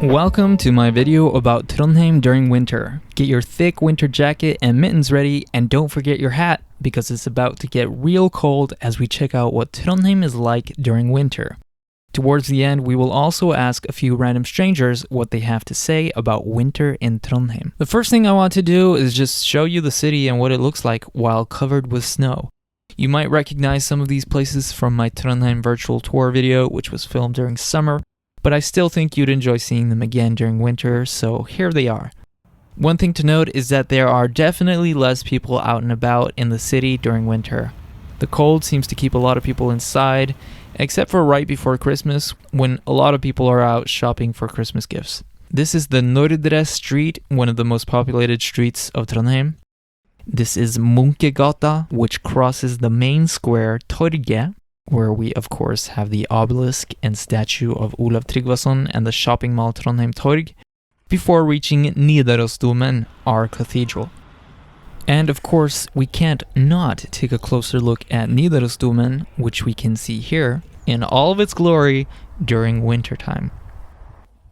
Welcome to my video about Trondheim during winter. Get your thick winter jacket and mittens ready, and don't forget your hat because it's about to get real cold as we check out what Trondheim is like during winter. Towards the end, we will also ask a few random strangers what they have to say about winter in Trondheim. The first thing I want to do is just show you the city and what it looks like while covered with snow. You might recognize some of these places from my Trondheim virtual tour video, which was filmed during summer, but I still think you'd enjoy seeing them again during winter, so here they are. One thing to note is that there are definitely less people out and about in the city during winter. The cold seems to keep a lot of people inside, except for right before Christmas, when a lot of people are out shopping for Christmas gifts. This is the Nordre Street, one of the most populated streets of Trondheim. This is Munkegata, which crosses the main square Torget, where we of course have the obelisk and statue of Olav Tryggvason and the shopping mall Trondheim Torg, before reaching Nidarosdomen, our cathedral. And of course, we can't not take a closer look at Nidarosdomen, which we can see here, in all of its glory during wintertime.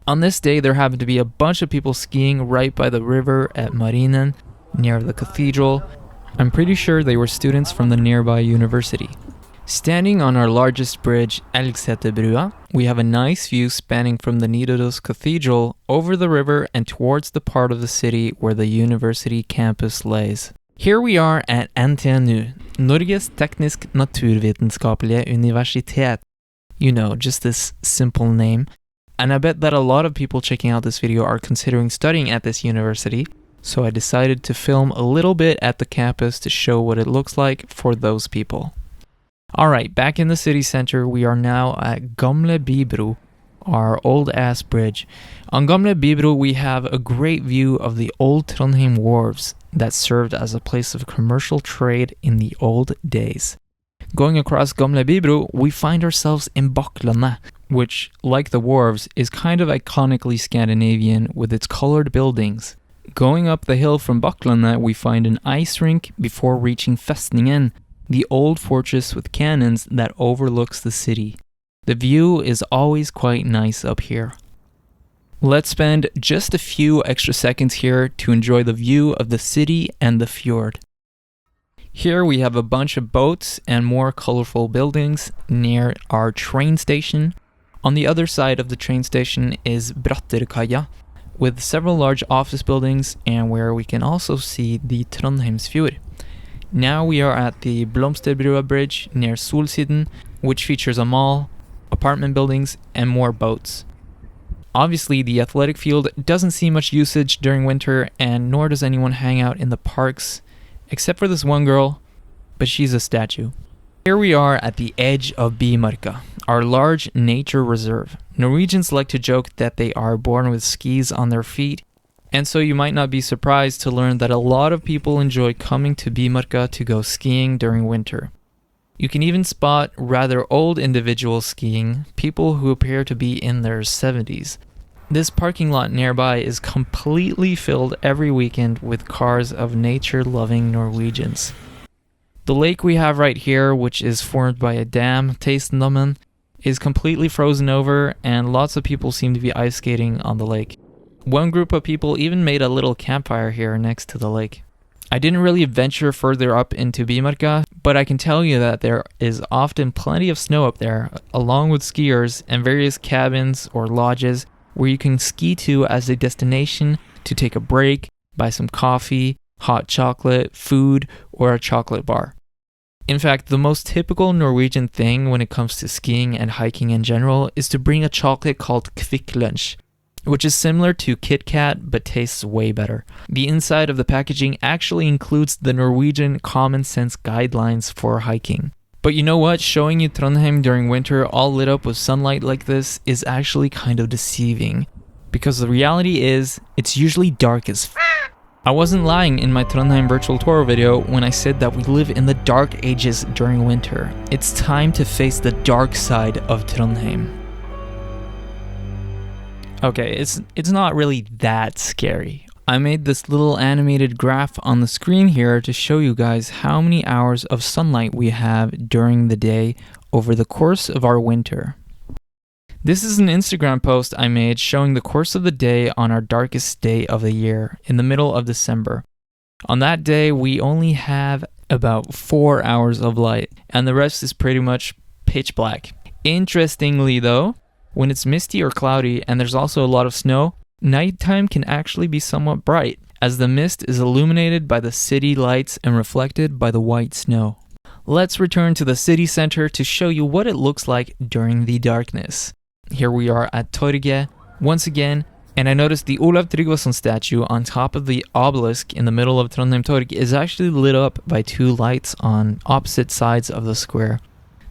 On this day, there happened to be a bunch of people skiing right by the river at Marinen, near the cathedral. I'm pretty sure they were students from the nearby university. Standing on our largest bridge, Elgseterbrua, we have a nice view spanning from the Nidaros Cathedral over the river and towards the part of the city where the university campus lays. Here we are at NTNU, Norges Teknisk Naturvitenskapelige Universitet. You know, just this simple name. And I bet that a lot of people checking out this video are considering studying at this university, so I decided to film a little bit at the campus to show what it looks like for those people. Alright, back in the city center, we are now at Gamle Bybro, our old-ass bridge. On Gamle Bybro, we have a great view of the old Trondheim wharves that served as a place of commercial trade in the old days. Going across Gamle Bybro, we find ourselves in Bakklandet, which, like the wharves, is kind of iconically Scandinavian with its colored buildings. Going up the hill from Bakklandet, we find an ice rink before reaching Festningen, the old fortress with cannons that overlooks the city. The view is always quite nice up here. Let's spend just a few extra seconds here to enjoy the view of the city and the fjord. Here we have a bunch of boats and more colorful buildings near our train station. On the other side of the train station is Bratterkaia, with several large office buildings and where we can also see the Trondheimsfjord. Now we are at the Blomsterbrua Bridge near Solsiden, which features a mall, apartment buildings, and more boats. Obviously, the athletic field doesn't see much usage during winter, and nor does anyone hang out in the parks, except for this one girl, but she's a statue. Here we are at the edge of Bymarka, our large nature reserve. Norwegians like to joke that they are born with skis on their feet, and so you might not be surprised to learn that a lot of people enjoy coming to Bymarka to go skiing during winter. You can even spot rather old individuals skiing, people who appear to be in their 70s. This parking lot nearby is completely filled every weekend with cars of nature-loving Norwegians. The lake we have right here, which is formed by a dam, Teistendommen, is completely frozen over, and lots of people seem to be ice skating on the lake. One group of people even made a little campfire here next to the lake. I didn't really venture further up into Bymarka, but I can tell you that there is often plenty of snow up there, along with skiers and various cabins or lodges where you can ski to as a destination to take a break, buy some coffee, hot chocolate, food, or a chocolate bar. In fact, the most typical Norwegian thing when it comes to skiing and hiking in general is to bring a chocolate called Kvikk Lunsj, which is similar to Kit Kat but tastes way better. The inside of the packaging actually includes the Norwegian common sense guidelines for hiking. But you know what? Showing you Trondheim during winter all lit up with sunlight like this is actually kind of deceiving, because the reality is, it's usually dark as I wasn't lying in my Trondheim virtual tour video when I said that we live in the dark ages during winter. It's time to face the dark side of Trondheim. Okay, it's not really that scary. I made this little animated graph on the screen here to show you guys how many hours of sunlight we have during the day over the course of our winter. This is an Instagram post I made showing the course of the day on our darkest day of the year, in the middle of December. On that day, we only have about 4 hours of light, and the rest is pretty much pitch black. Interestingly though, when it's misty or cloudy and there's also a lot of snow, nighttime can actually be somewhat bright, as the mist is illuminated by the city lights and reflected by the white snow. Let's return to the city center to show you what it looks like during the darkness. Here we are at Torget once again, and I noticed the Olav Tryggvason statue on top of the obelisk in the middle of Trondheim Torg is actually lit up by 2 lights on opposite sides of the square.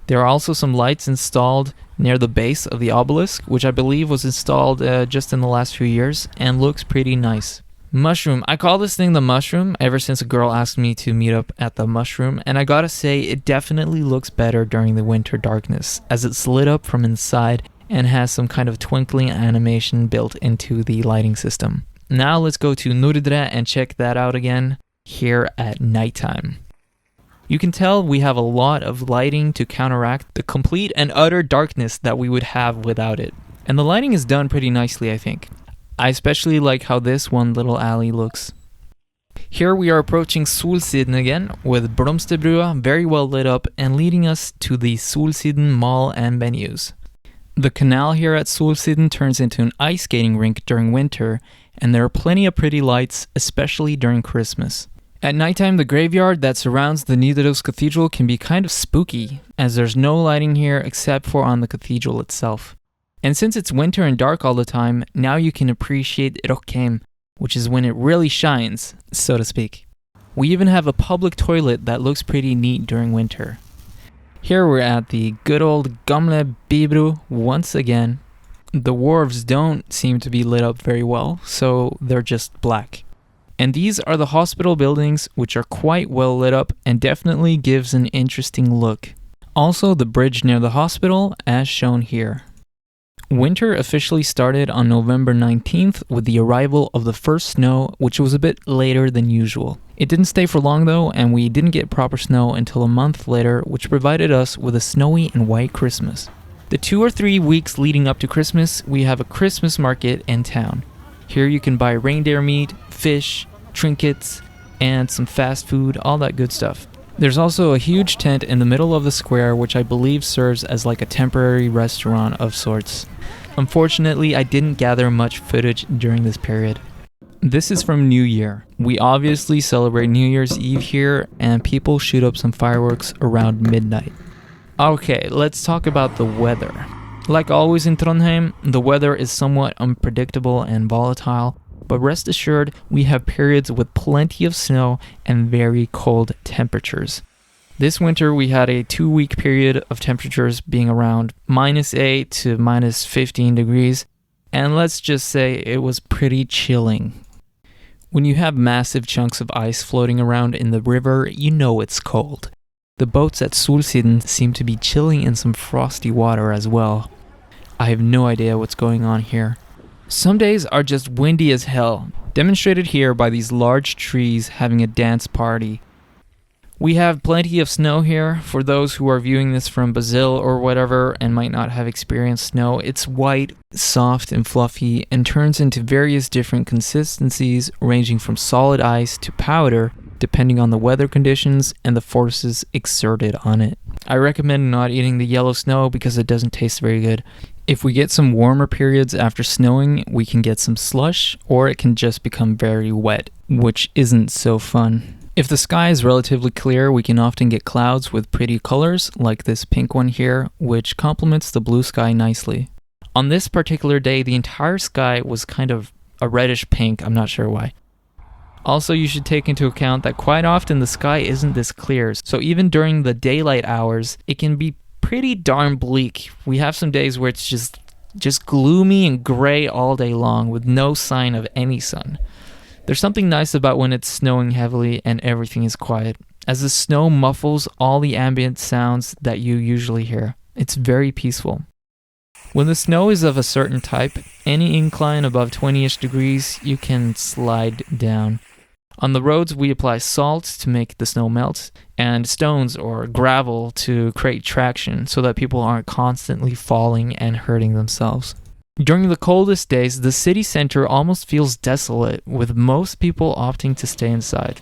There are also some lights installed near the base of the obelisk, which I believe was installed just in the last few years and looks pretty nice. Mushroom. I call this thing the Mushroom ever since a girl asked me to meet up at the Mushroom, and I gotta say it definitely looks better during the winter darkness as it's lit up from inside and has some kind of twinkling animation built into the lighting system. Now let's go to Nordre and check that out again here at nighttime. You can tell we have a lot of lighting to counteract the complete and utter darkness that we would have without it. And the lighting is done pretty nicely, I think. I especially like how this one little alley looks. Here we are approaching Solsiden again with Blomsterbrua very well lit up and leading us to the Solsiden Mall and venues. The canal here at Solsiden turns into an ice skating rink during winter, and there are plenty of pretty lights, especially during Christmas. At nighttime, the graveyard that surrounds the Nidaros Cathedral can be kind of spooky, as there's no lighting here except for on the cathedral itself. And since it's winter and dark all the time, now you can appreciate Rockheim, which is when it really shines, so to speak. We even have a public toilet that looks pretty neat during winter. Here we're at the good old Gamle Bybro once again. The wharves don't seem to be lit up very well, so they're just black. And these are the hospital buildings, which are quite well lit up and definitely gives an interesting look. Also the bridge near the hospital, as shown here. Winter officially started on November 19th with the arrival of the first snow, which was a bit later than usual. It didn't stay for long though, and we didn't get proper snow until a month later, which provided us with a snowy and white Christmas. The 2 or 3 weeks leading up to Christmas, we have a Christmas market in town. Here you can buy reindeer meat, fish, trinkets, and some fast food, all that good stuff. There's also a huge tent in the middle of the square, which I believe serves as like a temporary restaurant of sorts. Unfortunately, I didn't gather much footage during this period. This is from New Year. We obviously celebrate New Year's Eve here, and people shoot up some fireworks around midnight. Okay, let's talk about the weather. Like always in Trondheim, the weather is somewhat unpredictable and volatile, but rest assured, we have periods with plenty of snow and very cold temperatures. This winter, we had a 2-week period of temperatures being around -8 to -15 degrees, and let's just say it was pretty chilling. When you have massive chunks of ice floating around in the river, you know it's cold. The boats at Solsiden seem to be chilling in some frosty water as well. I have no idea what's going on here. Some days are just windy as hell, demonstrated here by these large trees having a dance party. We have plenty of snow here. For those who are viewing this from Brazil or whatever and might not have experienced snow, it's white, soft and fluffy, and turns into various different consistencies ranging from solid ice to powder, depending on the weather conditions and the forces exerted on it. I recommend not eating the yellow snow because it doesn't taste very good. If we get some warmer periods after snowing, we can get some slush, or it can just become very wet, which isn't so fun. If the sky is relatively clear, we can often get clouds with pretty colors, like this pink one here, which complements the blue sky nicely. On this particular day, the entire sky was kind of a reddish pink, I'm not sure why. Also, you should take into account that quite often the sky isn't this clear, so even during the daylight hours, it can be pretty darn bleak. We have some days where it's just gloomy and gray all day long with no sign of any sun. There's something nice about when it's snowing heavily and everything is quiet, as the snow muffles all the ambient sounds that you usually hear. It's very peaceful. When the snow is of a certain type, any incline above 20-ish degrees, you can slide down. On the roads, we apply salt to make the snow melt, and stones or gravel to create traction so that people aren't constantly falling and hurting themselves. During the coldest days, the city center almost feels desolate, with most people opting to stay inside.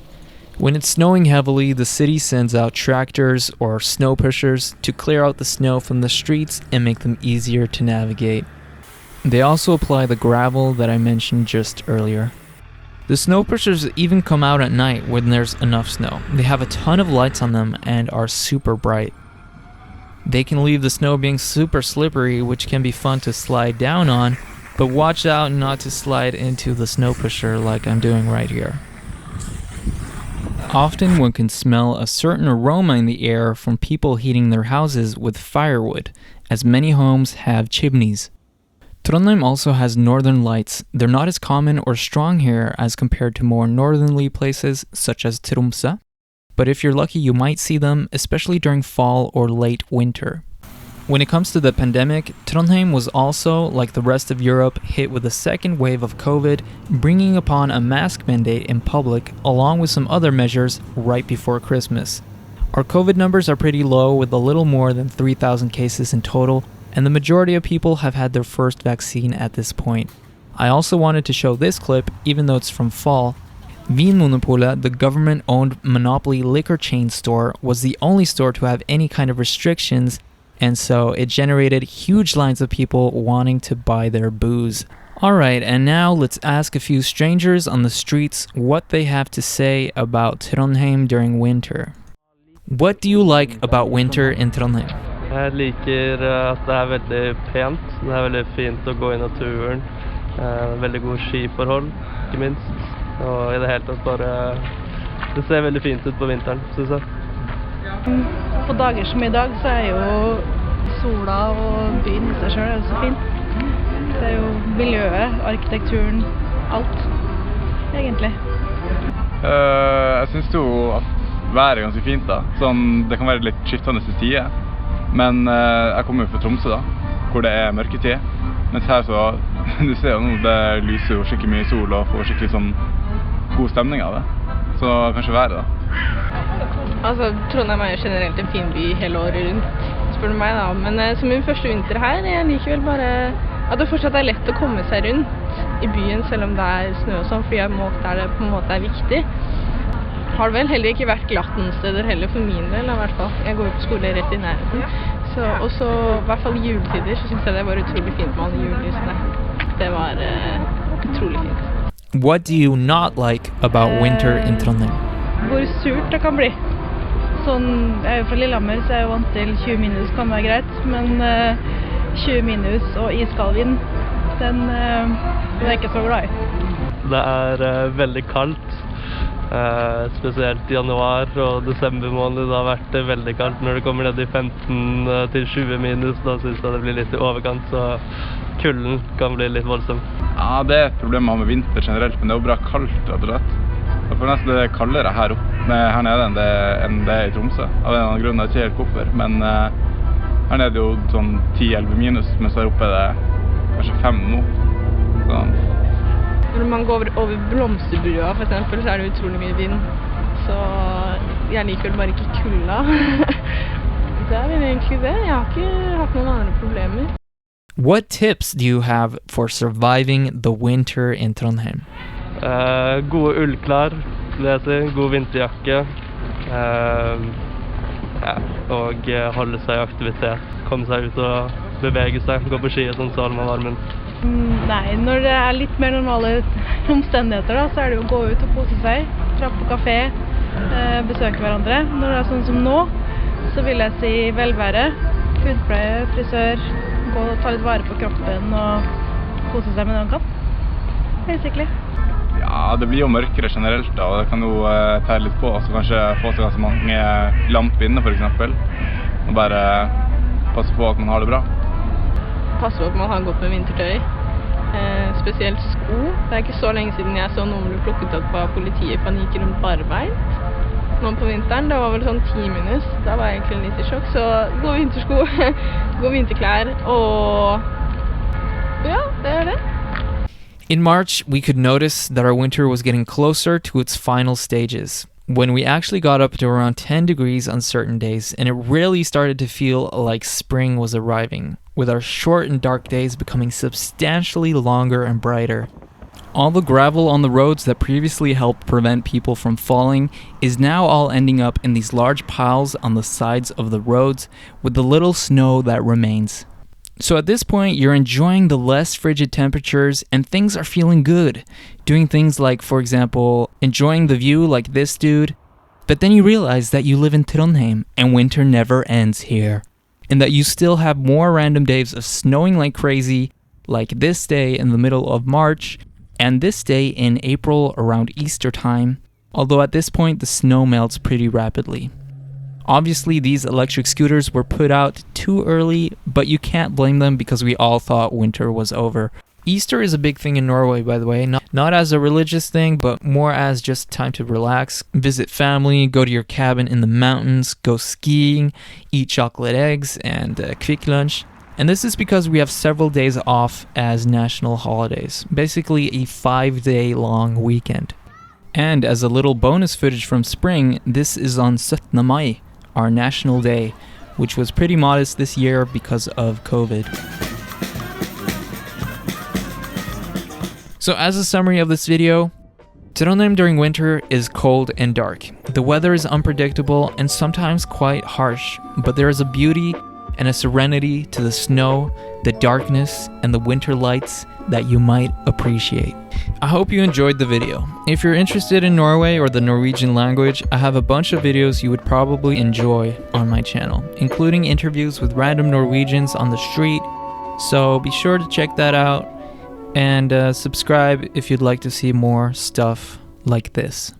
When it's snowing heavily, the city sends out tractors or snow pushers to clear out the snow from the streets and make them easier to navigate. They also apply the gravel that I mentioned just earlier. The snow pushers even come out at night when there's enough snow. They have a ton of lights on them and are super bright. They can leave the snow being super slippery, which can be fun to slide down on, but watch out not to slide into the snow pusher like I'm doing right here. Often one can smell a certain aroma in the air from people heating their houses with firewood, as many homes have chimneys. Trondheim also has northern lights. They're not as common or strong here as compared to more northerly places such as Tromsø, but if you're lucky you might see them, especially during fall or late winter. When it comes to the pandemic, Trondheim was also, like the rest of Europe, hit with a second wave of COVID, bringing upon a mask mandate in public along with some other measures right before Christmas. Our COVID numbers are pretty low, with a little more than 3,000 cases in total, and the majority of people have had their first vaccine at this point. I also wanted to show this clip, even though it's from fall. Vinmonopolet, the government-owned monopoly liquor chain store, was the only store to have any kind of restrictions, and so it generated huge lines of people wanting to buy their booze. Alright, and now let's ask a few strangers on the streets what they have to say about Trondheim during winter. What do you like about winter in Trondheim? Jeg liker at det veldig pent. Det veldig fint å gå I naturen. Veldig gode skiforhold, ikke minst. Og I det hele tatt bare... Det ser veldig fint ut på vinteren, synes jeg. På dager som I dag så jo sola og byen I seg selv jo så fint. Det jo miljøet, arkitekturen, alt, egentlig. Jeg synes jo at været ganske fint da. Sånn, det kan være litt skiftende til tider. Men jeg kommer jo fra Tromsø da, hvor det mørketid. Mens her så, du ser jo nå, det lyser jo skikkelig mye sol og får skikkelig sånn god stemning av det. Så kanskje været da. Altså, Trondheim jo generelt en fin by hele året rundt, spør du meg da. Men som min første vinter her, jeg liker vel bare at det fortsatt lett å komme seg rundt I byen, selv om det snø og sånn, fordi jeg må der det på en måte viktig. Har det vel heller ikke vært glatt noen steder heller for min del, I hvert fall. Jeg går jo på skole rett I nærheten. Og så, I hvert fall I juletider, så synes jeg det var utrolig fint med alle julelysene. Det var utrolig fint. What do you not like about winter in Trondheim? Hvor surt det kan bli. Sånn, jeg jo fra Lillehammer, så jeg jo vant til 20 minus kan være greit, men 20 minus og iskald vind, den er jeg ikke så glad I. Det veldig kaldt. Spesielt I januar og desember måned det har vært veldig kaldt. Når det kommer ned I 15 til 20 minus, da synes jeg det blir litt I overkant, så kulden kan bli litt voldsom. Ja, det et problem med vinter generelt, men det jo bra kaldt, rett og slett. Jeg føler nesten det kaldere her nede enn det I Tromsø. Av en eller annen grunn, jeg vet ikke helt hvorfor, men her nede jo sånn 10-11 minus, mens her oppe det kanskje 5 nå. Sånn. Når man går over blomsterbrua for eksempel, så det utrolig mye vind. Så jeg liker vel bare ikke kulda. Det vel egentlig det. Jeg har ikke hatt noen andre problemer. What tips do you have for surviving the winter in Trondheim? Gode ullklær, god vinterjakke. Og holde seg I aktivitet. Komme seg ut og bevege seg, gå på ski og sånn, så holder man varmen. Nei, når det litt mer normale omstendigheter da, så det jo å gå ut og kose seg, dra på kafé, besøke hverandre. Når det sånn som nå, så vil jeg si velvære, hudpleie, frisør, gå og ta litt vare på kroppen og kose seg med det man kan. Basically. Ja, det blir jo mørkere generelt da, og det kan jo tære litt på, så kanskje få seg ganske mange lamp inne for eksempel, og bare passe på at man har det bra. Passe på at man har gått med vintertøy, spesielt sko. Det ikke så lenge siden jeg så noen ble plukket opp av politiet for han gikk rundt barbeint. Nå på vinteren, det var vel sånn 10 minus, da var jeg egentlig litt I sjokk, så gå vintersko, gå vinterklær, og ja, det det. In March, we could notice that our winter was getting closer to its final stages, when we actually got up to around 10 degrees on certain days, and it really started to feel like spring was arriving, with our short and dark days becoming substantially longer and brighter. All the gravel on the roads that previously helped prevent people from falling is now all ending up in these large piles on the sides of the roads with the little snow that remains. So at this point, you're enjoying the less frigid temperatures and things are feeling good. Doing things like, for example, enjoying the view like this dude. But then you realize that you live in Trondheim and winter never ends here. And that you still have more random days of snowing like crazy, like this day in the middle of March, and this day in April around Easter time, although at this point the snow melts pretty rapidly. Obviously, these electric scooters were put out too early, but you can't blame them because we all thought winter was over. Easter is a big thing in Norway, by the way, not as a religious thing, but more as just time to relax, visit family, go to your cabin in the mountains, go skiing, eat chocolate eggs, and quick lunch. And this is because we have several days off as national holidays, basically a 5-day long weekend. And as a little bonus footage from spring, this is on 17. Mai, our national day, which was pretty modest this year because of COVID. So as a summary of this video, Trondheim during winter is cold and dark. The weather is unpredictable and sometimes quite harsh, but there is a beauty and a serenity to the snow, the darkness, and the winter lights that you might appreciate. I hope you enjoyed the video. If you're interested in Norway or the Norwegian language, I have a bunch of videos you would probably enjoy on my channel, including interviews with random Norwegians on the street, so be sure to check that out, and subscribe if you'd like to see more stuff like this.